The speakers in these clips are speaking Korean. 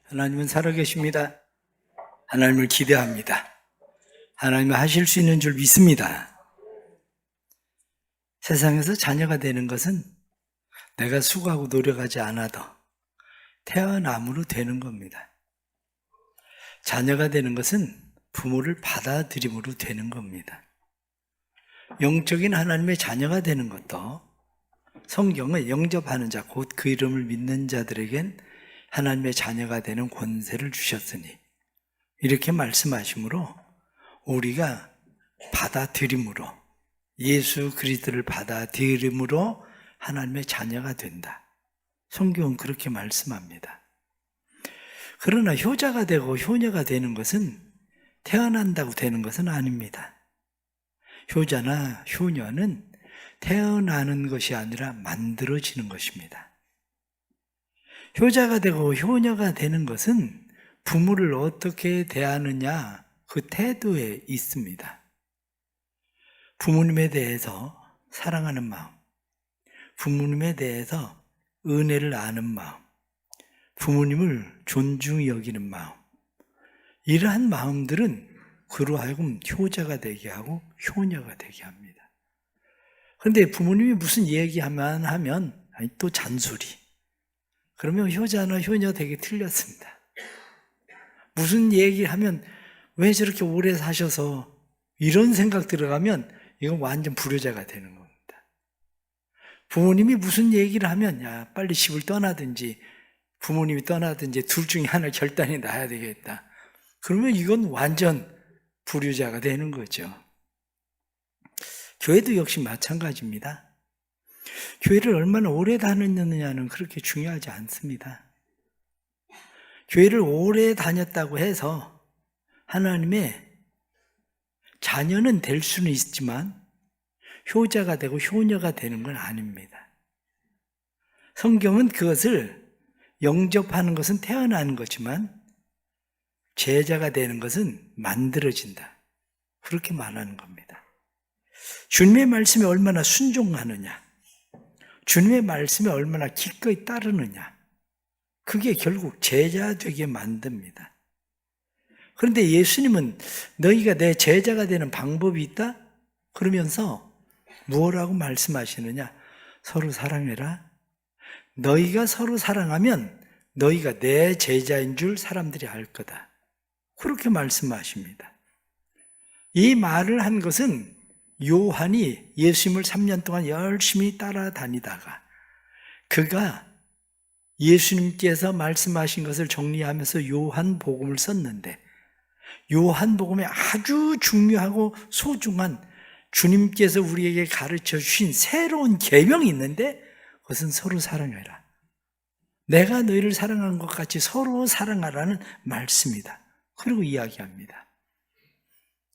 하나님은 살아계십니다. 하나님을 기대합니다. 하나님은 하실 수 있는 줄 믿습니다. 세상에서 자녀가 되는 것은 내가 수고하고 노력하지 않아도 태어남으로 되는 겁니다. 자녀가 되는 것은 부모를 받아들임으로 되는 겁니다. 영적인 하나님의 자녀가 되는 것도 성경은 영접하는 자, 곧 그 이름을 믿는 자들에겐 하나님의 자녀가 되는 권세를 주셨으니 이렇게 말씀하시므로 우리가 받아들임으로 예수 그리스도를 받아들임으로 하나님의 자녀가 된다. 성경은 그렇게 말씀합니다. 그러나 효자가 되고 효녀가 되는 것은 태어난다고 되는 것은 아닙니다. 효자나 효녀는 태어나는 것이 아니라 만들어지는 것입니다. 효자가 되고 효녀가 되는 것은 부모를 어떻게 대하느냐 그 태도에 있습니다. 부모님에 대해서 사랑하는 마음, 부모님에 대해서 은혜를 아는 마음, 부모님을 존중히 여기는 마음, 이러한 마음들은 그로 하여금 효자가 되게 하고 효녀가 되게 합니다. 그런데 부모님이 무슨 얘기하면 또 잔소리. 그러면 효자나 효녀 되게 틀렸습니다. 무슨 얘기하면 왜 저렇게 오래 사셔서 이런 생각 들어가면 이건 완전 불효자가 되는 겁니다. 부모님이 무슨 얘기를 하면 야 빨리 집을 떠나든지 부모님이 떠나든지 둘 중에 하나 결단이 나야 되겠다. 그러면 이건 완전 불효자가 되는 거죠. 교회도 역시 마찬가지입니다. 교회를 얼마나 오래 다녔느냐는 그렇게 중요하지 않습니다. 교회를 오래 다녔다고 해서 하나님의 자녀는 될 수는 있지만 효자가 되고 효녀가 되는 건 아닙니다. 성경은 그것을 영접하는 것은 태어나는 거지만 제자가 되는 것은 만들어진다. 그렇게 말하는 겁니다. 주님의 말씀에 얼마나 순종하느냐, 주님의 말씀에 얼마나 기꺼이 따르느냐, 그게 결국 제자 되게 만듭니다. 그런데 예수님은 너희가 내 제자가 되는 방법이 있다? 그러면서 무엇라고 말씀하시느냐? 서로 사랑해라. 너희가 서로 사랑하면 너희가 내 제자인 줄 사람들이 알 거다. 그렇게 말씀하십니다. 이 말을 한 것은 요한이 예수님을 3년 동안 열심히 따라다니다가 그가 예수님께서 말씀하신 것을 정리하면서 요한복음을 썼는데 요한복음에 아주 중요하고 소중한 주님께서 우리에게 가르쳐 주신 새로운 계명이 있는데 그것은 서로 사랑해라. 내가 너희를 사랑한 것 같이 서로 사랑하라는 말씀이다. 그리고 이야기합니다.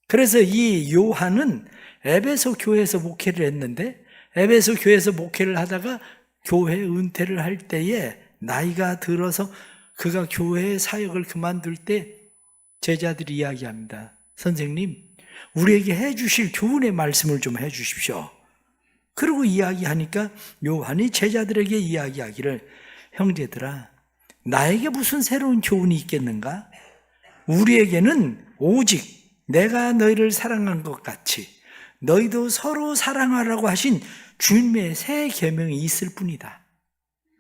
그래서 이 요한은 에베소 교회에서 목회를 했는데 에베소 교회에서 목회를 하다가 교회 은퇴를 할 때에 나이가 들어서 그가 교회의 사역을 그만둘 때 제자들이 이야기합니다. 선생님, 우리에게 해주실 교훈의 말씀을 좀 해주십시오. 그리고 이야기하니까 요한이 제자들에게 이야기하기를 형제들아, 나에게 무슨 새로운 교훈이 있겠는가? 우리에게는 오직 내가 너희를 사랑한 것 같이 너희도 서로 사랑하라고 하신 주님의 새 계명이 있을 뿐이다.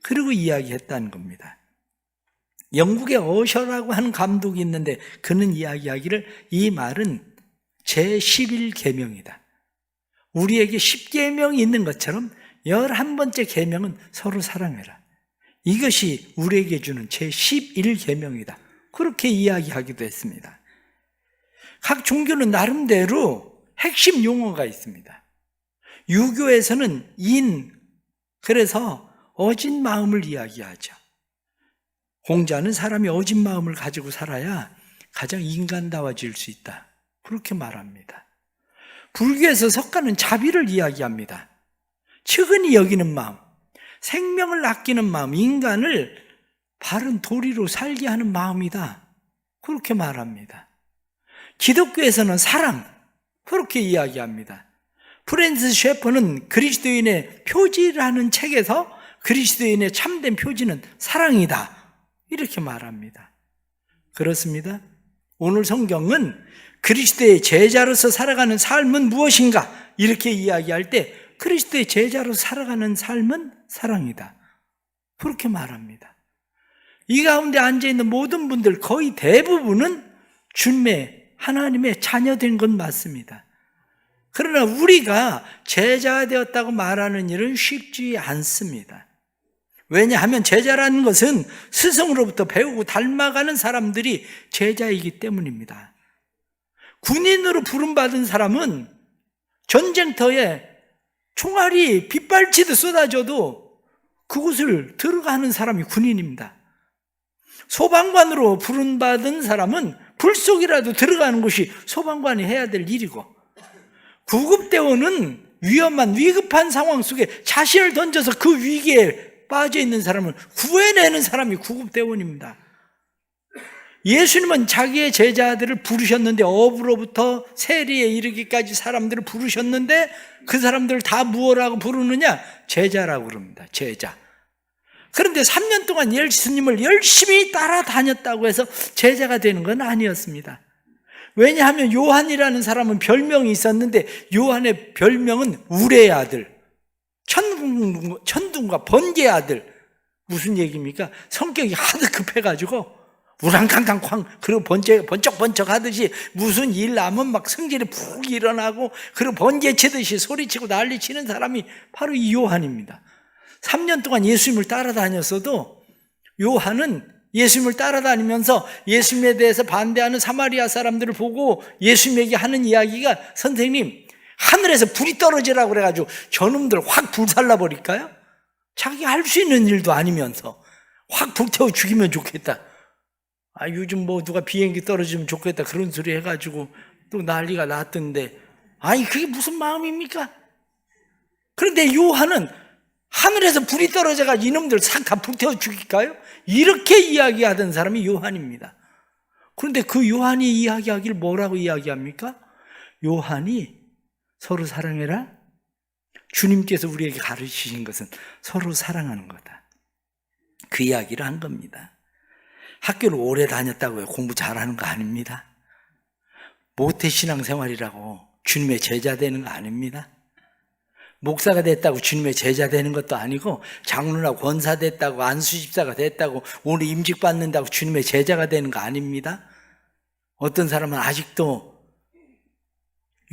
그리고 이야기했다는 겁니다. 영국의 어셔라고 하는 감독이 있는데 그는 이야기하기를 이 말은 제11계명이다. 우리에게 10계명이 있는 것처럼 11번째 계명은 서로 사랑해라. 이것이 우리에게 주는 제11계명이다. 그렇게 이야기하기도 했습니다. 각 종교는 나름대로 핵심 용어가 있습니다. 유교에서는 그래서 어진 마음을 이야기하죠. 공자는 사람이 어진 마음을 가지고 살아야 가장 인간다워질 수 있다. 그렇게 말합니다. 불교에서 석가는 자비를 이야기합니다. 측은히 여기는 마음, 생명을 아끼는 마음, 인간을 바른 도리로 살게 하는 마음이다. 그렇게 말합니다. 기독교에서는 사랑, 그렇게 이야기합니다. 프랜시스 셰퍼는 그리스도인의 표지라는 책에서 그리스도인의 참된 표지는 사랑이다. 이렇게 말합니다. 그렇습니다. 오늘 성경은 그리스도의 제자로서 살아가는 삶은 무엇인가 이렇게 이야기할 때 그리스도의 제자로서 살아가는 삶은 사랑이다, 그렇게 말합니다. 이 가운데 앉아있는 모든 분들 거의 대부분은 주님의 하나님의 자녀된 건 맞습니다. 그러나 우리가 제자가 되었다고 말하는 일은 쉽지 않습니다. 왜냐하면 제자라는 것은 스승으로부터 배우고 닮아가는 사람들이 제자이기 때문입니다. 군인으로 부름받은 사람은 전쟁터에 총알이 빗발치듯 쏟아져도 그곳을 들어가는 사람이 군인입니다. 소방관으로 부름받은 사람은 불 속이라도 들어가는 것이 소방관이 해야 될 일이고, 구급대원은 위급한 상황 속에 자신을 던져서 그 위기에 빠져 있는 사람을 구해내는 사람이 구급대원입니다. 예수님은 자기의 제자들을 부르셨는데, 어부로부터 세리에 이르기까지 사람들을 부르셨는데 그 사람들을 다 무엇라고 부르느냐? 제자라고 그럽니다. 제자. 그런데 3년 동안 예수님을 열심히 따라다녔다고 해서 제자가 되는 건 아니었습니다. 왜냐하면 요한이라는 사람은 별명이 있었는데, 요한의 별명은 우레의 아들, 천둥과 번개의 아들. 무슨 얘기입니까? 성격이 하도 급해가지고 우랑캉캉쾅 그리고 번쩍번쩍 하듯이 무슨 일 나면 막 성질이 푹 일어나고, 그리고 번개 치듯이 소리치고 난리치는 사람이 바로 이 요한입니다. 3년 동안 예수님을 따라다녔어도 요한은 예수님을 따라다니면서 예수님에 대해서 반대하는 사마리아 사람들을 보고 예수님에게 하는 이야기가, 선생님 하늘에서 불이 떨어지라고 그래가지고 저놈들 확 불살라 버릴까요? 자기가 할 수 있는 일도 아니면서 확 불태워 죽이면 좋겠다, 요즘 뭐 누가 비행기 떨어지면 좋겠다 그런 소리 해가지고 또 난리가 났던데, 그게 무슨 마음입니까? 그런데 요한은 하늘에서 불이 떨어져가지고 이놈들 싹 다 불태워 죽일까요? 이렇게 이야기하던 사람이 요한입니다. 그런데 그 요한이 이야기하기를 뭐라고 이야기합니까? 요한이 서로 사랑해라, 주님께서 우리에게 가르치신 것은 서로 사랑하는 거다, 그 이야기를 한 겁니다. 학교를 오래 다녔다고 해요 공부 잘하는 거 아닙니다. 모태신앙생활이라고 주님의 제자 되는 거 아닙니다. 목사가 됐다고 주님의 제자 되는 것도 아니고, 장로나 권사 됐다고, 안수집사가 됐다고, 오늘 임직 받는다고 주님의 제자가 되는 거 아닙니다. 어떤 사람은 아직도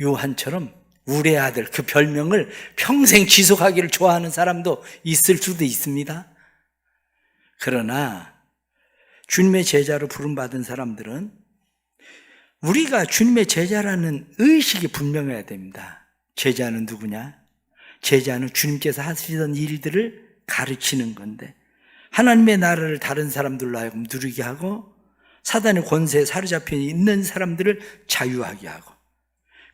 요한처럼 우레의 아들, 그 별명을 평생 지속하기를 좋아하는 사람도 있을 수도 있습니다. 그러나 주님의 제자로 부름받은 사람들은 우리가 주님의 제자라는 의식이 분명해야 됩니다. 제자는 누구냐? 제자는 주님께서 하시던 일들을 가르치는 건데, 하나님의 나라를 다른 사람들로 하여금 누리게 하고, 사단의 권세에 사로잡혀 있는 사람들을 자유하게 하고,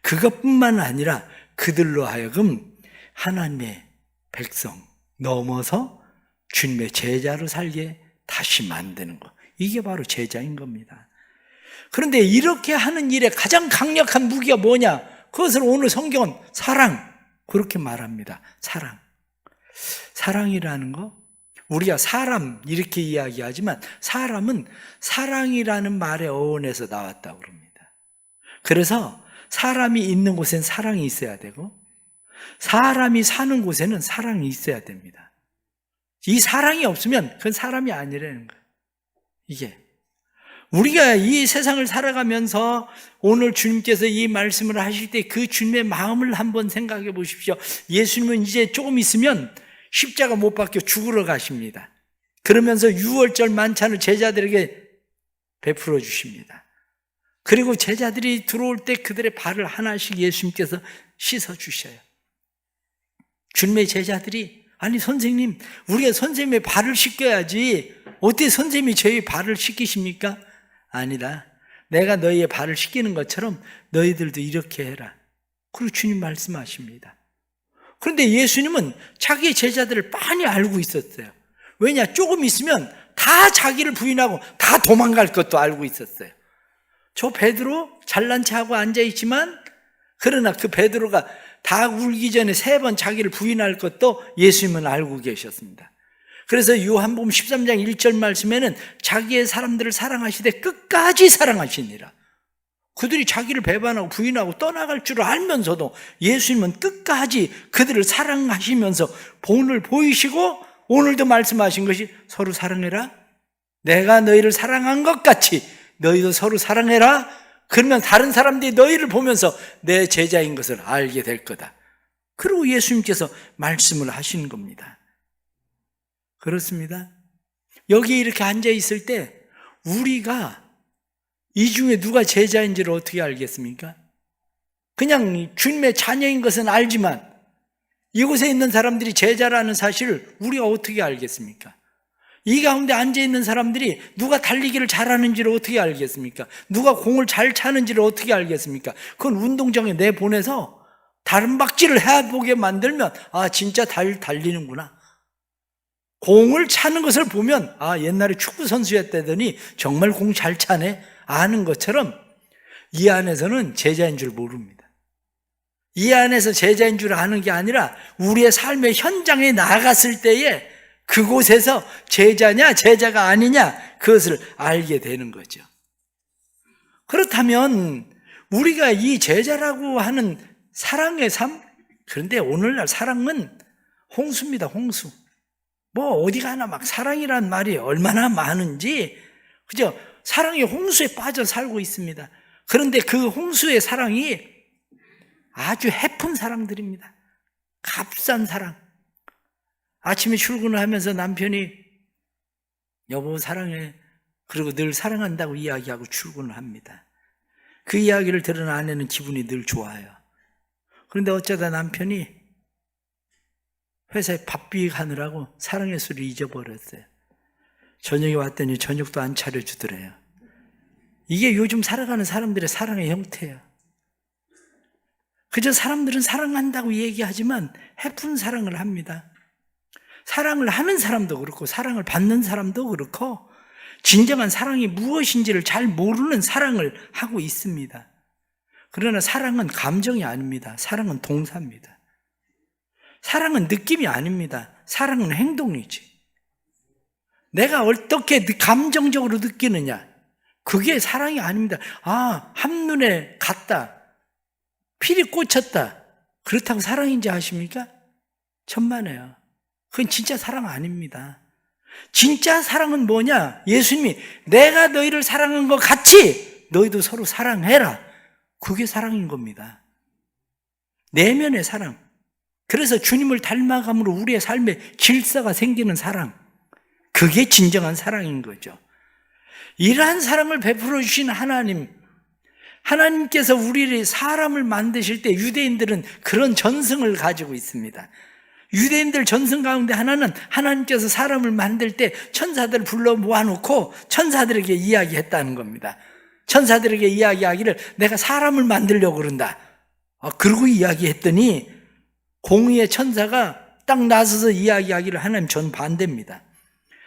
그것뿐만 아니라 그들로 하여금 하나님의 백성 넘어서 주님의 제자로 살게 다시 만드는 것, 이게 바로 제자인 겁니다. 그런데 이렇게 하는 일에 가장 강력한 무기가 뭐냐? 그것을 오늘 성경은 사랑, 그렇게 말합니다. 사랑이라는 거, 우리가 사람 이렇게 이야기하지만 사람은 사랑이라는 말의 어원에서 나왔다고 그럽니다. 그래서 사람이 있는 곳엔 사랑이 있어야 되고, 사람이 사는 곳에는 사랑이 있어야 됩니다. 이 사랑이 없으면 그건 사람이 아니라는 거예요. 이게 우리가 이 세상을 살아가면서 오늘 주님께서 이 말씀을 하실 때 그 주님의 마음을 한번 생각해 보십시오. 예수님은 이제 조금 있으면 십자가 못 박혀 죽으러 가십니다. 그러면서 유월절 만찬을 제자들에게 베풀어 주십니다. 그리고 제자들이 들어올 때 그들의 발을 하나씩 예수님께서 씻어 주셔요. 주님의 제자들이, 아니 선생님, 우리가 선생님의 발을 씻겨야지 어떻게 선생님이 저희 발을 씻기십니까? 아니다, 내가 너희의 발을 씻기는 것처럼 너희들도 이렇게 해라, 그리고 주님 말씀하십니다. 그런데 예수님은 자기의 제자들을 빤히 알고 있었어요. 왜냐? 조금 있으면 다 자기를 부인하고 다 도망갈 것도 알고 있었어요. 저 베드로 잘난 체하고 앉아있지만, 그러나 그 베드로가 다 울기 전에 3번 자기를 부인할 것도 예수님은 알고 계셨습니다. 그래서 요한복음 13장 1절 말씀에는 자기의 사람들을 사랑하시되 끝까지 사랑하시니라. 그들이 자기를 배반하고 부인하고 떠나갈 줄 알면서도 예수님은 끝까지 그들을 사랑하시면서 본을 보이시고 오늘도 말씀하신 것이 서로 사랑해라. 내가 너희를 사랑한 것 같이 너희도 서로 사랑해라. 그러면 다른 사람들이 너희를 보면서 내 제자인 것을 알게 될 거다. 그리고 예수님께서 말씀을 하시는 겁니다. 그렇습니다. 여기 이렇게 앉아 있을 때 우리가 이 중에 누가 제자인지를 어떻게 알겠습니까? 그냥 주님의 자녀인 것은 알지만 이곳에 있는 사람들이 제자라는 사실을 우리가 어떻게 알겠습니까? 이 가운데 앉아있는 사람들이 누가 달리기를 잘하는지를 어떻게 알겠습니까? 누가 공을 잘 차는지를 어떻게 알겠습니까? 그건 운동장에 내보내서 다른 박질을 해보게 만들면 진짜 달리는구나. 공을 차는 것을 보면 옛날에 축구 선수였다더니 정말 공 잘 차네 아는 것처럼 이 안에서는 제자인 줄 모릅니다. 이 안에서 제자인 줄 아는 게 아니라 우리의 삶의 현장에 나갔을 때에 그곳에서 제자냐 제자가 아니냐 그것을 알게 되는 거죠. 그렇다면 우리가 이 제자라고 하는 사랑의 삶, 그런데 오늘날 사랑은 홍수입니다. 홍수. 어디 가나 막 사랑이란 말이 얼마나 많은지, 그죠? 사랑의 홍수에 빠져 살고 있습니다. 그런데 그 홍수의 사랑이 아주 해픈 사랑들입니다. 값싼 사랑. 아침에 출근을 하면서 남편이 여보 사랑해. 그리고 늘 사랑한다고 이야기하고 출근을 합니다. 그 이야기를 들은 아내는 기분이 늘 좋아요. 그런데 어쩌다 남편이 회사에 밥비 하느라고 사랑의 수를 잊어버렸어요. 저녁에 왔더니 저녁도 안 차려주더래요. 이게 요즘 살아가는 사람들의 사랑의 형태예요. 그저 사람들은 사랑한다고 얘기하지만 해픈 사랑을 합니다. 사랑을 하는 사람도 그렇고 사랑을 받는 사람도 그렇고 진정한 사랑이 무엇인지를 잘 모르는 사랑을 하고 있습니다. 그러나 사랑은 감정이 아닙니다. 사랑은 동사입니다. 사랑은 느낌이 아닙니다. 사랑은 행동이지. 내가 어떻게 감정적으로 느끼느냐, 그게 사랑이 아닙니다. 한눈에 갔다, 필이 꽂혔다, 그렇다고 사랑인지 아십니까? 천만에요. 그건 진짜 사랑 아닙니다. 진짜 사랑은 뭐냐? 예수님이 내가 너희를 사랑한 것 같이 너희도 서로 사랑해라. 그게 사랑인 겁니다. 내면의 사랑. 그래서 주님을 닮아감으로 우리의 삶에 질서가 생기는 사랑. 그게 진정한 사랑인 거죠. 이러한 사랑을 베풀어 주신 하나님께서 우리를 사람을 만드실 때 유대인들은 그런 전승을 가지고 있습니다. 유대인들 전승 가운데 하나는 하나님께서 사람을 만들 때 천사들을 불러 모아놓고 천사들에게 이야기했다는 겁니다. 천사들에게 이야기하기를 내가 사람을 만들려고 그런다. 그러고 이야기했더니 공의의 천사가 딱 나서서 이야기하기를 하나님 전 반대입니다.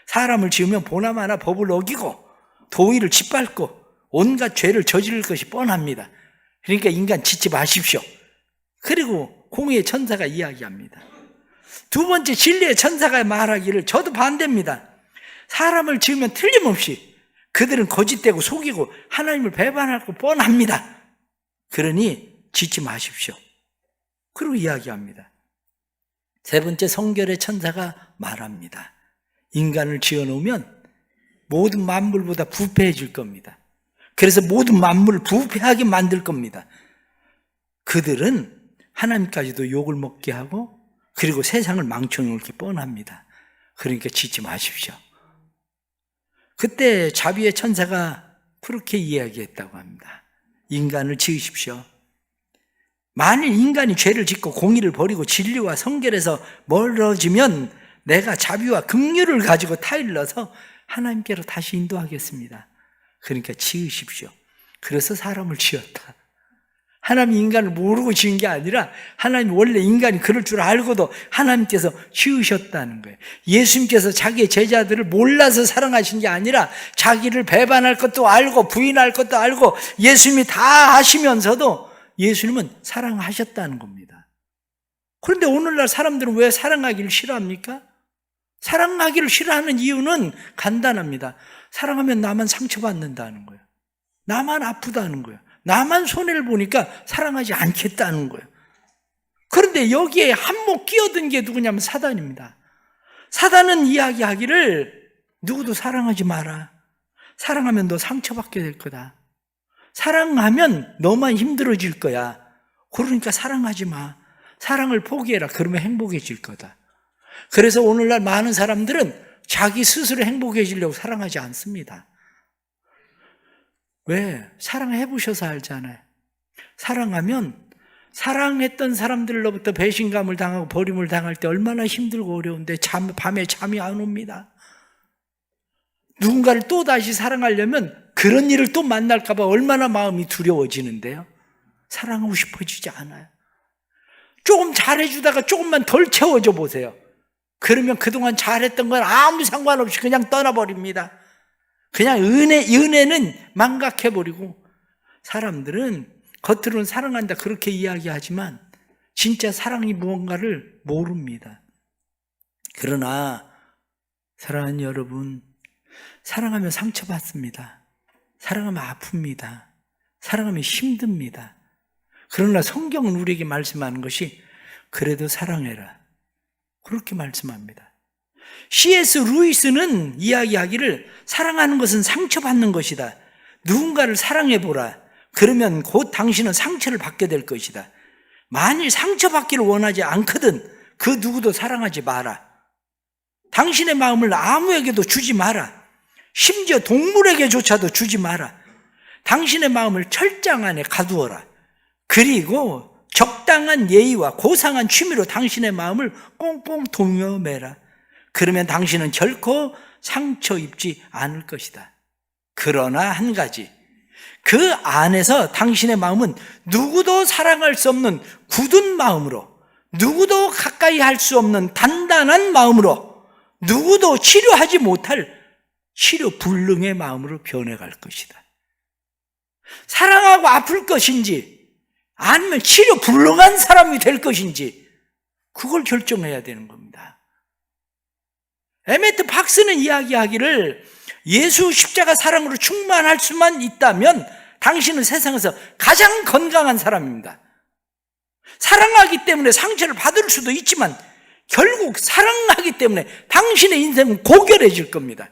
사람을 지으면 보나마나 법을 어기고 도의를 짓밟고 온갖 죄를 저지를 것이 뻔합니다. 그러니까 인간 짓지 마십시오. 그리고 공의의 천사가 이야기합니다. 두 번째 진리의 천사가 말하기를 저도 반대입니다. 사람을 지으면 틀림없이 그들은 거짓되고 속이고 하나님을 배반할 거 뻔합니다. 그러니 짓지 마십시오. 그리고 이야기합니다. 세 번째 성결의 천사가 말합니다. 인간을 지어놓으면 모든 만물보다 부패해질 겁니다. 그래서 모든 만물을 부패하게 만들 겁니다. 그들은 하나님까지도 욕을 먹게 하고 그리고 세상을 망쳐놓을 게 뻔합니다. 그러니까 짓지 마십시오. 그때 자비의 천사가 그렇게 이야기했다고 합니다. 인간을 지으십시오. 만일 인간이 죄를 짓고 공의를 버리고 진리와 성결에서 멀어지면 내가 자비와 긍휼을 가지고 타일러서 하나님께로 다시 인도하겠습니다. 그러니까 지으십시오. 그래서 사람을 지었다. 하나님이 인간을 모르고 지은 게 아니라 하나님 원래 인간이 그럴 줄 알고도 하나님께서 지으셨다는 거예요. 예수님께서 자기의 제자들을 몰라서 사랑하신 게 아니라 자기를 배반할 것도 알고 부인할 것도 알고 예수님이 다 하시면서도 예수님은 사랑하셨다는 겁니다. 그런데 오늘날 사람들은 왜 사랑하기를 싫어합니까? 사랑하기를 싫어하는 이유는 간단합니다. 사랑하면 나만 상처받는다는 거예요. 나만 아프다는 거예요. 나만 손해를 보니까 사랑하지 않겠다는 거예요. 그런데 여기에 한몫 끼어든 게 누구냐면 사단입니다. 사단은 이야기하기를 누구도 사랑하지 마라. 사랑하면 너 상처받게 될 거다. 사랑하면 너만 힘들어질 거야. 그러니까 사랑하지 마. 사랑을 포기해라. 그러면 행복해질 거다. 그래서 오늘날 많은 사람들은 자기 스스로 행복해지려고 사랑하지 않습니다. 왜? 사랑해 보셔서 알잖아요. 사랑하면 사랑했던 사람들로부터 배신감을 당하고 버림을 당할 때 얼마나 힘들고 어려운데 밤에 잠이 안 옵니다. 누군가를 또 다시 사랑하려면 그런 일을 또 만날까 봐 얼마나 마음이 두려워지는데요. 사랑하고 싶어지지 않아요. 조금 잘해주다가 조금만 덜 채워줘 보세요. 그러면 그동안 잘했던 건 아무 상관없이 그냥 떠나버립니다. 그냥 은혜는 망각해버리고, 사람들은 겉으로는 사랑한다 그렇게 이야기하지만 진짜 사랑이 무언가를 모릅니다. 그러나 사랑하는 여러분, 사랑하면 상처받습니다. 사랑하면 아픕니다. 사랑하면 힘듭니다. 그러나 성경은 우리에게 말씀하는 것이 그래도 사랑해라, 그렇게 말씀합니다. C.S. 루이스는 이야기하기를 사랑하는 것은 상처받는 것이다. 누군가를 사랑해보라. 그러면 곧 당신은 상처를 받게 될 것이다. 만일 상처받기를 원하지 않거든 그 누구도 사랑하지 마라. 당신의 마음을 아무에게도 주지 마라. 심지어 동물에게조차도 주지 마라. 당신의 마음을 철장 안에 가두어라. 그리고 적당한 예의와 고상한 취미로 당신의 마음을 꽁꽁 동여매라. 그러면 당신은 결코 상처 입지 않을 것이다. 그러나 한 가지, 그 안에서 당신의 마음은 누구도 사랑할 수 없는 굳은 마음으로, 누구도 가까이 할 수 없는 단단한 마음으로, 누구도 치료하지 못할 치료 불능의 마음으로 변해갈 것이다. 사랑하고 아플 것인지 아니면 치료 불능한 사람이 될 것인지 그걸 결정해야 되는 겁니다. 에메트 박스는 이야기하기를 예수 십자가 사랑으로 충만할 수만 있다면 당신은 세상에서 가장 건강한 사람입니다. 사랑하기 때문에 상처를 받을 수도 있지만 결국 사랑하기 때문에 당신의 인생은 고결해질 겁니다.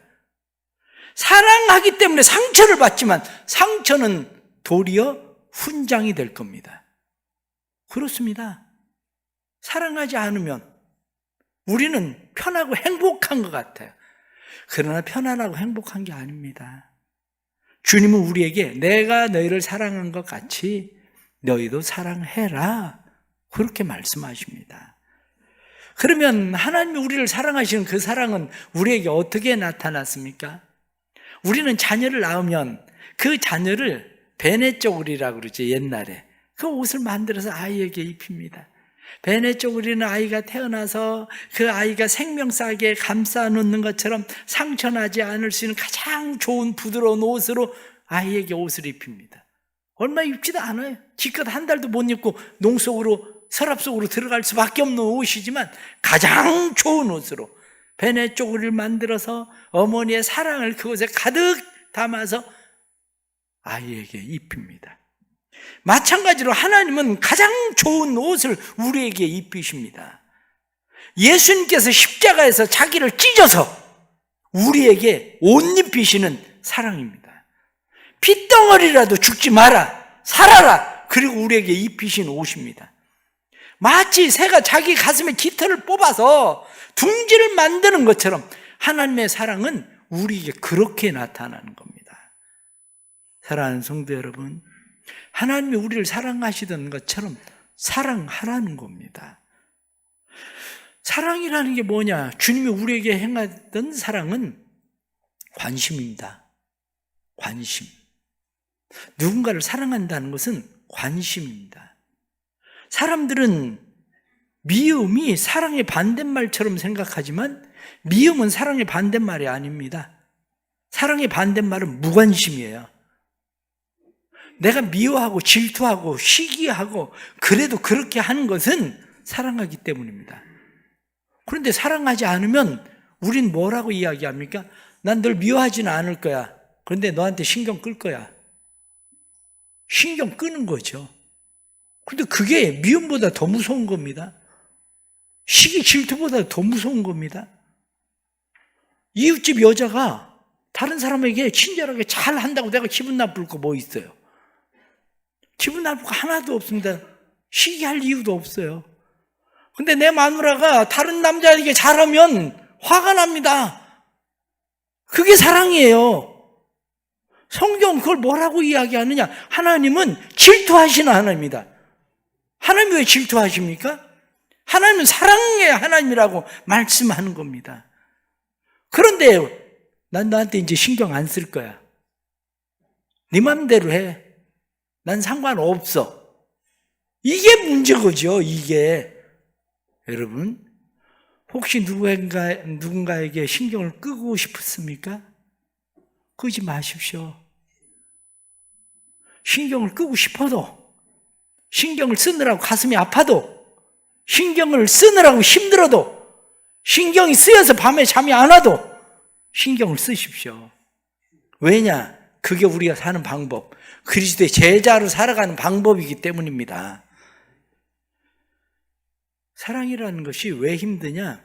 사랑하기 때문에 상처를 받지만 상처는 도리어 훈장이 될 겁니다. 그렇습니다. 사랑하지 않으면 우리는 편하고 행복한 것 같아요. 그러나 편안하고 행복한 게 아닙니다. 주님은 우리에게 내가 너희를 사랑한 것 같이 너희도 사랑해라, 그렇게 말씀하십니다. 그러면 하나님이 우리를 사랑하시는 그 사랑은 우리에게 어떻게 나타났습니까? 우리는 자녀를 낳으면 그 자녀를 베네쪼그리라고 그러죠. 옛날에 그 옷을 만들어서 아이에게 입힙니다. 베네쪼그리는 아이가 태어나서 그 아이가 생명싸게 감싸 놓는 것처럼 상처나지 않을 수 있는 가장 좋은 부드러운 옷으로 아이에게 옷을 입힙니다. 얼마 입지도 않아요. 기껏 한 달도 못 입고 농 속으로, 서랍 속으로 들어갈 수밖에 없는 옷이지만 가장 좋은 옷으로 베네쪼그리를 만들어서 어머니의 사랑을 그곳에 가득 담아서 아이에게 입힙니다. 마찬가지로 하나님은 가장 좋은 옷을 우리에게 입히십니다. 예수님께서 십자가에서 자기를 찢어서 우리에게 옷 입히시는 사랑입니다. 핏덩어리라도 죽지 마라, 살아라, 그리고 우리에게 입히신 옷입니다. 마치 새가 자기 가슴에 깃털을 뽑아서 둥지를 만드는 것처럼 하나님의 사랑은 우리에게 그렇게 나타나는 겁니다. 사랑하는 성도 여러분, 하나님이 우리를 사랑하시던 것처럼 사랑하라는 겁니다. 사랑이라는 게 뭐냐? 주님이 우리에게 행하던 사랑은 관심입니다. 관심. 누군가를 사랑한다는 것은 관심입니다. 사람들은 미움이 사랑의 반대말처럼 생각하지만 미움은 사랑의 반대말이 아닙니다. 사랑의 반대말은 무관심이에요. 내가 미워하고 질투하고 시기하고 그래도 그렇게 하는 것은 사랑하기 때문입니다. 그런데 사랑하지 않으면 우린 뭐라고 이야기합니까? 난 널 미워하지는 않을 거야. 그런데 너한테 신경 끌 거야. 신경 끄는 거죠. 근데 그게 미움보다 더 무서운 겁니다. 시기 질투보다 더 무서운 겁니다. 이웃집 여자가 다른 사람에게 친절하게 잘 한다고 내가 기분 나쁠 거 뭐 있어요? 기분 나쁠 거 하나도 없습니다. 시기할 이유도 없어요. 근데 내 마누라가 다른 남자에게 잘하면 화가 납니다. 그게 사랑이에요. 성경 그걸 뭐라고 이야기하느냐? 하나님은 질투하시는 하나님이다. 하나님 왜 질투하십니까? 하나님은 사랑의 하나님이라고 말씀하는 겁니다. 그런데 난 너한테 이제 신경 안 쓸 거야. 네 맘대로 해. 난 상관없어. 이게 문제거죠, 이게. 여러분, 혹시 누군가에게 신경을 끄고 싶습니까? 끄지 마십시오. 신경을 끄고 싶어도, 신경을 쓰느라고 가슴이 아파도, 신경을 쓰느라고 힘들어도, 신경이 쓰여서 밤에 잠이 안 와도 신경을 쓰십시오. 왜냐? 그게 우리가 사는 방법, 그리스도의 제자로 살아가는 방법이기 때문입니다. 사랑이라는 것이 왜 힘드냐?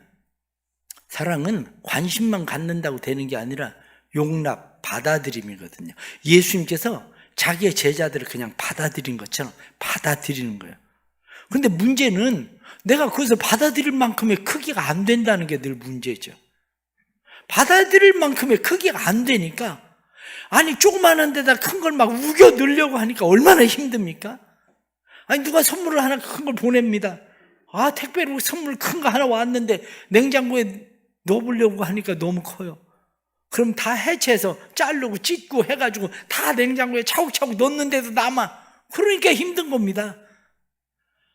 사랑은 관심만 갖는다고 되는 게 아니라 용납, 받아들임이거든요. 예수님께서 자기의 제자들을 그냥 받아들인 것처럼 받아들이는 거예요. 근데 문제는 내가 그것을 받아들일 만큼의 크기가 안 된다는 게 늘 문제죠. 받아들일 만큼의 크기가 안 되니까, 아니 조그마한 데다 큰 걸 막 우겨 넣으려고 하니까 얼마나 힘듭니까? 아니 누가 선물을 하나 큰 걸 보냅니다. 아, 택배로 선물 큰 거 하나 왔는데 냉장고에 넣어보려고 하니까 너무 커요. 그럼 다 해체해서 자르고 찢고 해가지고 다 냉장고에 차곡차곡 넣는데도 남아. 그러니까 힘든 겁니다.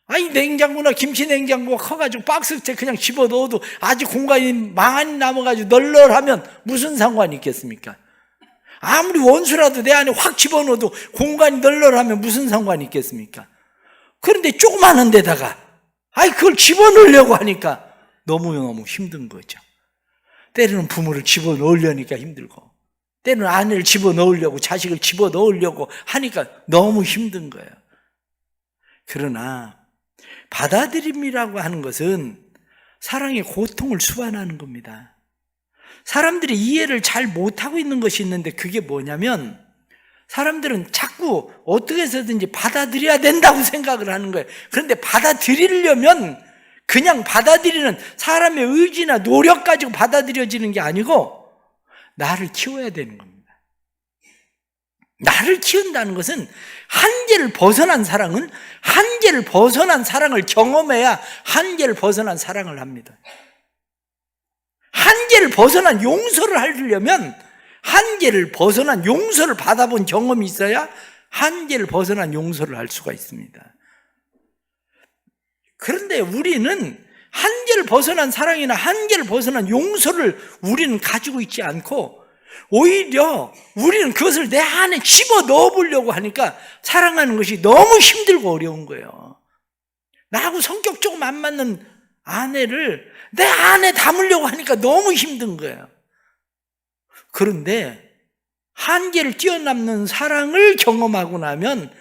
아니 냉장고나 김치 냉장고가 커가지고 박스째 그냥 집어넣어도 아직 공간이 많이 남아가지고 널널하면 무슨 상관이 있겠습니까? 아무리 원수라도 내 안에 확 집어넣어도 공간이 널널하면 무슨 상관이 있겠습니까? 그런데 조그마한 데다가 그걸 집어넣으려고 하니까 너무너무 힘든 거죠. 때로는 부모를 집어넣으려니까 힘들고, 때로는 아내를 집어넣으려고, 자식을 집어넣으려고 하니까 너무 힘든 거예요. 그러나 받아들임이라고 하는 것은 사랑의 고통을 수반하는 겁니다. 사람들이 이해를 잘 못하고 있는 것이 있는데, 그게 뭐냐면 사람들은 자꾸 어떻게 해서든지 받아들여야 된다고 생각을 하는 거예요. 그런데 받아들이려면 그냥 받아들이는 사람의 의지나 노력 가지고 받아들여지는 게 아니고 나를 키워야 되는 겁니다. 나를 키운다는 것은 한계를 벗어난 사랑은 한계를 벗어난 사랑을 경험해야 한계를 벗어난 사랑을 합니다. 한계를 벗어난 용서를 하려면 한계를 벗어난 용서를 받아본 경험이 있어야 한계를 벗어난 용서를 할 수가 있습니다. 그런데 우리는 한계를 벗어난 사랑이나 한계를 벗어난 용서를 우리는 가지고 있지 않고, 오히려 우리는 그것을 내 안에 집어넣어 보려고 하니까 사랑하는 것이 너무 힘들고 어려운 거예요. 나하고 성격 조금 안 맞는 아내를 내 안에 담으려고 하니까 너무 힘든 거예요. 그런데 한계를 뛰어넘는 사랑을 경험하고 나면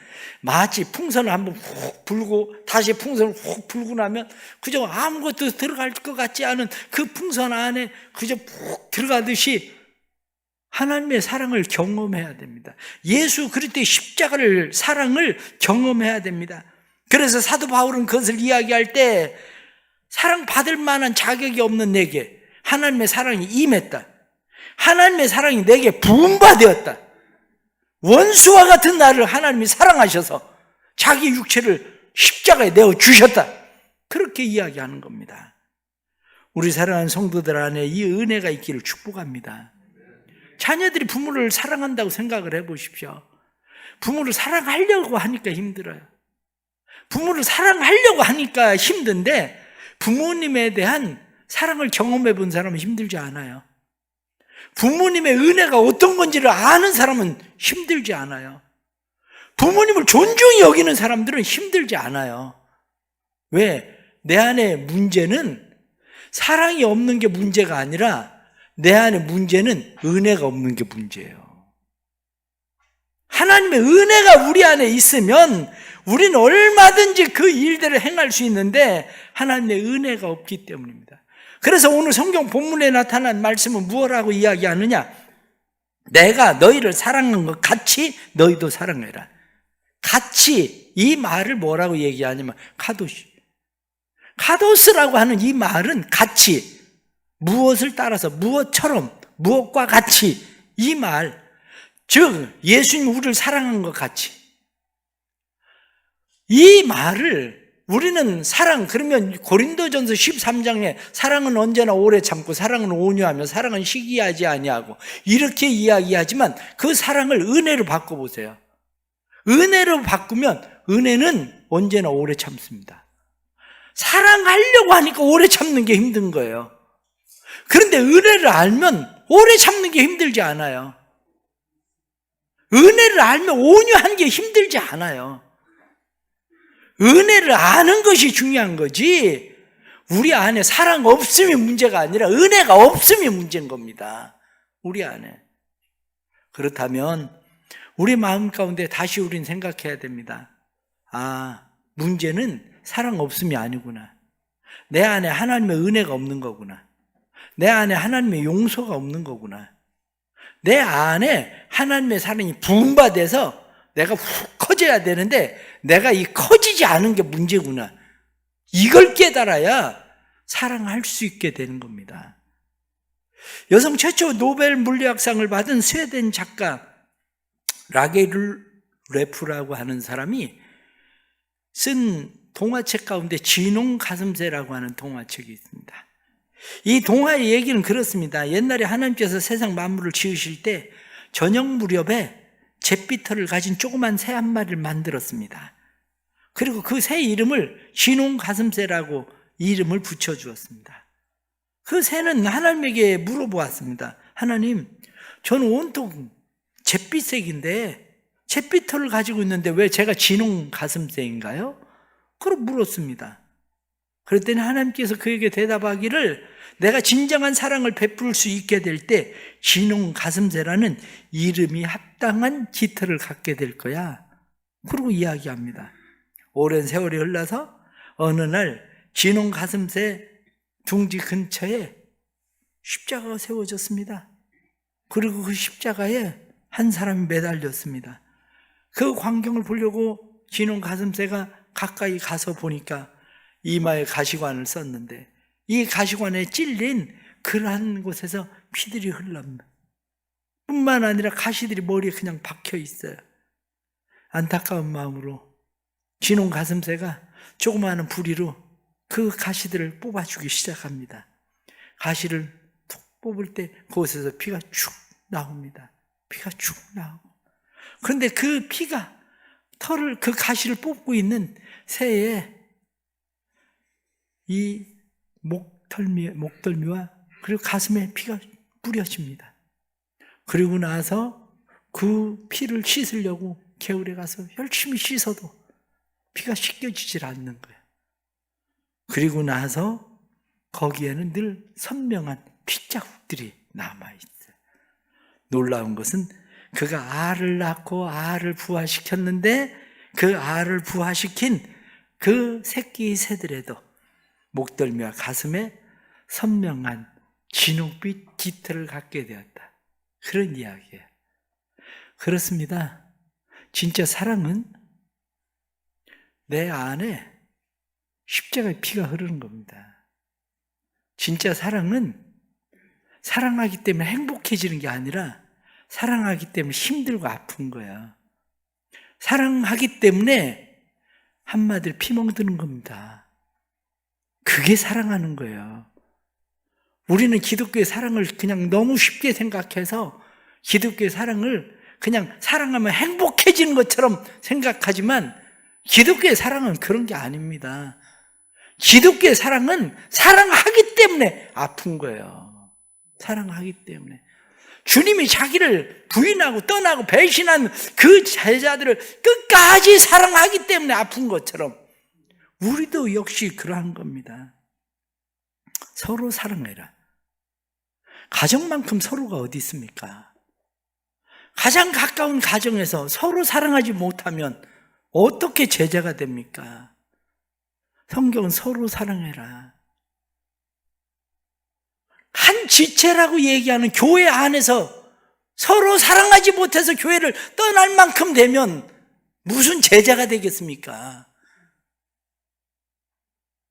마치 풍선을 한번 훅 불고 다시 풍선을 훅 불고 나면 그저 아무것도 들어갈 것 같지 않은 그 풍선 안에 그저 푹 들어가듯이 하나님의 사랑을 경험해야 됩니다. 예수 그리스도의 십자가를 사랑을 경험해야 됩니다. 그래서 사도 바울은 그것을 이야기할 때 사랑받을 만한 자격이 없는 내게 하나님의 사랑이 임했다. 하나님의 사랑이 내게 부음받았다. 원수와 같은 나를 하나님이 사랑하셔서 자기 육체를 십자가에 내어주셨다. 그렇게 이야기하는 겁니다. 우리 사랑하는 성도들 안에 이 은혜가 있기를 축복합니다. 자녀들이 부모를 사랑한다고 생각을 해보십시오. 부모를 사랑하려고 하니까 힘들어요. 부모를 사랑하려고 하니까 힘든데 부모님에 대한 사랑을 경험해 본 사람은 힘들지 않아요. 부모님의 은혜가 어떤 건지를 아는 사람은 힘들지 않아요. 부모님을 존중히 여기는 사람들은 힘들지 않아요. 왜? 내 안에 문제는 사랑이 없는 게 문제가 아니라 내 안에 문제는 은혜가 없는 게 문제예요. 하나님의 은혜가 우리 안에 있으면 우리는 얼마든지 그 일들을 행할 수 있는데 하나님의 은혜가 없기 때문입니다. 그래서 오늘 성경 본문에 나타난 말씀은 무엇라고 이야기하느냐? 내가 너희를 사랑한 것 같이 너희도 사랑해라. 같이, 이 말을 뭐라고 얘기하냐면 카도스라고 하는 이 말은 같이, 무엇을 따라서, 무엇처럼, 무엇과 같이, 이 말, 즉 예수님 우리를 사랑한 것 같이, 이 말을 우리는 사랑, 그러면 고린도전서 13장에 사랑은 언제나 오래 참고 사랑은 온유하며 사랑은 시기하지 아니하고 이렇게 이야기하지만 그 사랑을 은혜로 바꿔보세요. 은혜로 바꾸면 은혜는 언제나 오래 참습니다. 사랑하려고 하니까 오래 참는 게 힘든 거예요. 그런데 은혜를 알면 오래 참는 게 힘들지 않아요. 은혜를 알면 온유한 게 힘들지 않아요. 은혜를 아는 것이 중요한 거지, 우리 안에 사랑 없음이 문제가 아니라 은혜가 없음이 문제인 겁니다. 우리 안에. 그렇다면 우리 마음 가운데 다시 우리는 생각해야 됩니다. 아, 문제는 사랑 없음이 아니구나. 내 안에 하나님의 은혜가 없는 거구나. 내 안에 하나님의 용서가 없는 거구나. 내 안에 하나님의 사랑이 부음받아서 내가 훅 커져야 되는데 내가 이 커지지 않은 게 문제구나. 이걸 깨달아야 사랑할 수 있게 되는 겁니다. 여성 최초 노벨 물리학상을 받은 스웨덴 작가 라겔 레프라고 하는 사람이 쓴 동화책 가운데 진홍 가슴새라고 하는 동화책이 있습니다. 이 동화의 얘기는 그렇습니다. 옛날에 하나님께서 세상 만물을 지으실 때 저녁 무렵에 잿빛털을 가진 조그만 새 한 마리를 만들었습니다. 그리고 그 새 이름을 진홍 가슴새라고 이름을 붙여주었습니다. 그 새는 하나님에게 물어보았습니다. 하나님, 저는 온통 잿빛색인데 잿빛털을 가지고 있는데 왜 제가 진홍 가슴새인가요? 그럼 물었습니다. 그랬더니 하나님께서 그에게 대답하기를, 내가 진정한 사랑을 베풀 수 있게 될 때 진홍 가슴새라는 이름이 합당한 깃털을 갖게 될 거야. 그러고 이야기합니다. 오랜 세월이 흘러서 어느 날 진홍 가슴새 둥지 근처에 십자가가 세워졌습니다. 그리고 그 십자가에 한 사람이 매달렸습니다. 그 광경을 보려고 진홍 가슴새가 가까이 가서 보니까 이마에 가시관을 썼는데 이 가시관에 찔린 그러한 곳에서 피들이 흘러납니다. 뿐만 아니라 가시들이 머리에 그냥 박혀 있어요. 안타까운 마음으로 진홍 가슴새가 조그마한 부리로 그 가시들을 뽑아주기 시작합니다. 가시를 툭 뽑을 때 그곳에서 피가 축 나옵니다. 피가 축 나오고, 그런데 그 피가 그 가시를 뽑고 있는 새의 이 목덜미와 그리고 가슴에 피가 뿌려집니다. 그리고 나서 그 피를 씻으려고 개울에 가서 열심히 씻어도 피가 씻겨지질 않는 거예요. 그리고 나서 거기에는 늘 선명한 핏자국들이 남아있어요. 놀라운 것은 그가 알을 낳고 알을 부화시켰는데 그 알을 부화시킨 그 새끼 새들에도 목덜미와 가슴에 선명한 진홍빛 깃털을 갖게 되었다. 그런 이야기예요. 그렇습니다. 진짜 사랑은 내 안에 십자가의 피가 흐르는 겁니다. 진짜 사랑은 사랑하기 때문에 행복해지는 게 아니라 사랑하기 때문에 힘들고 아픈 거야. 사랑하기 때문에 한마디로 피멍드는 겁니다. 그게 사랑하는 거예요. 우리는 기독교의 사랑을 그냥 너무 쉽게 생각해서 기독교의 사랑을 그냥 사랑하면 행복해지는 것처럼 생각하지만 기독교의 사랑은 그런 게 아닙니다. 기독교의 사랑은 사랑하기 때문에 아픈 거예요. 사랑하기 때문에. 주님이 자기를 부인하고 떠나고 배신한 그 제자들을 끝까지 사랑하기 때문에 아픈 것처럼 우리도 역시 그러한 겁니다. 서로 사랑해라. 가정만큼 서로가 어디 있습니까? 가장 가까운 가정에서 서로 사랑하지 못하면 어떻게 제자가 됩니까? 성경은 서로 사랑해라. 한 지체라고 얘기하는 교회 안에서 서로 사랑하지 못해서 교회를 떠날 만큼 되면 무슨 제자가 되겠습니까?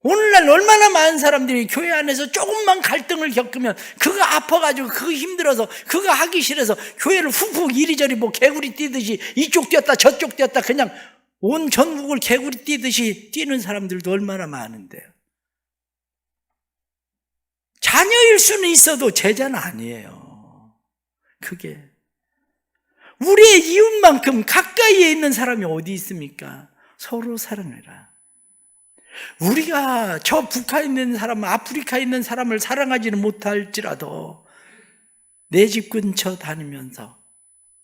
오늘날 얼마나 많은 사람들이 교회 안에서 조금만 갈등을 겪으면 그거 아파가지고 그거 힘들어서 그거 하기 싫어서 교회를 훅훅 이리저리 뭐 개구리 뛰듯이 이쪽 뛰었다 저쪽 뛰었다 그냥 온 전국을 개구리 뛰듯이 뛰는 사람들도 얼마나 많은데요. 자녀일 수는 있어도 제자는 아니에요. 그게 우리의 이웃만큼 가까이에 있는 사람이 어디 있습니까? 서로 사랑해라. 우리가 저 북한에 있는 사람, 아프리카에 있는 사람을 사랑하지는 못할지라도 내 집 근처 다니면서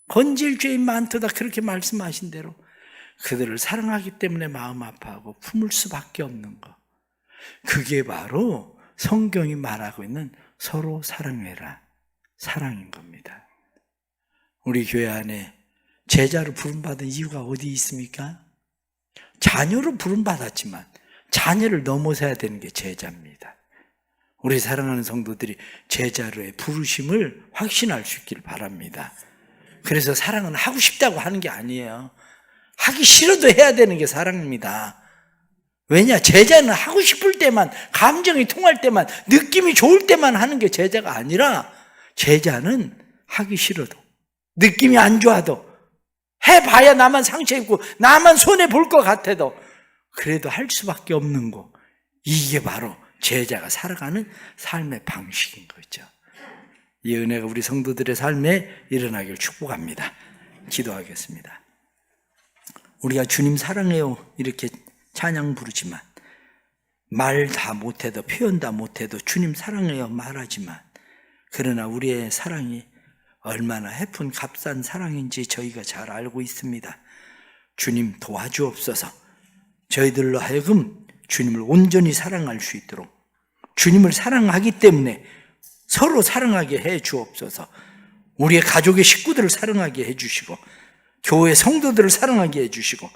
건질 죄인 많도다 그렇게 말씀하신 대로 그들을 사랑하기 때문에 마음 아파하고 품을 수밖에 없는 것. 그게 바로 성경이 말하고 있는 서로 사랑해라. 사랑인 겁니다. 우리 교회 안에 제자로 부름받은 이유가 어디 있습니까? 자녀로 부름받았지만 자녀를 넘어서야 되는 게 제자입니다. 우리 사랑하는 성도들이 제자로의 부르심을 확신할 수 있기를 바랍니다. 그래서 사랑은 하고 싶다고 하는 게 아니에요. 하기 싫어도 해야 되는 게 사랑입니다. 왜냐? 제자는 하고 싶을 때만, 감정이 통할 때만, 느낌이 좋을 때만 하는 게 제자가 아니라 제자는 하기 싫어도, 느낌이 안 좋아도, 해봐야 나만 상처 입고 나만 손해볼 것 같아도 그래도 할 수밖에 없는 거. 이게 바로 제자가 살아가는 삶의 방식인 거죠. 이 은혜가 우리 성도들의 삶에 일어나길 축복합니다. 기도하겠습니다. 우리가 주님 사랑해요 이렇게 찬양 부르지만 말 다 못해도 표현 다 못해도 주님 사랑해요 말하지만 그러나 우리의 사랑이 얼마나 해픈 값싼 사랑인지 저희가 잘 알고 있습니다. 주님 도와주옵소서. 저희들로 하여금 주님을 온전히 사랑할 수 있도록 주님을 사랑하기 때문에 서로 사랑하게 해 주옵소서. 우리의 가족의 식구들을 사랑하게 해 주시고 교회 성도들을 사랑하게 해 주시고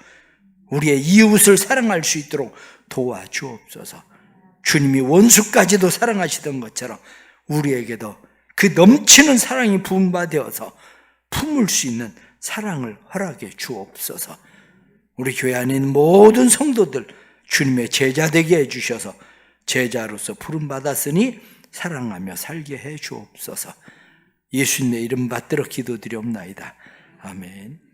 우리의 이웃을 사랑할 수 있도록 도와주옵소서. 주님이 원수까지도 사랑하시던 것처럼 우리에게도 그 넘치는 사랑이 부음받아서 품을 수 있는 사랑을 허락해 주옵소서. 우리 교회 안에 있는 모든 성도들 주님의 제자 되게 해주셔서 제자로서 부름받았으니 사랑하며 살게 해 주옵소서. 예수님의 이름 받들어 기도드리옵나이다. 아멘.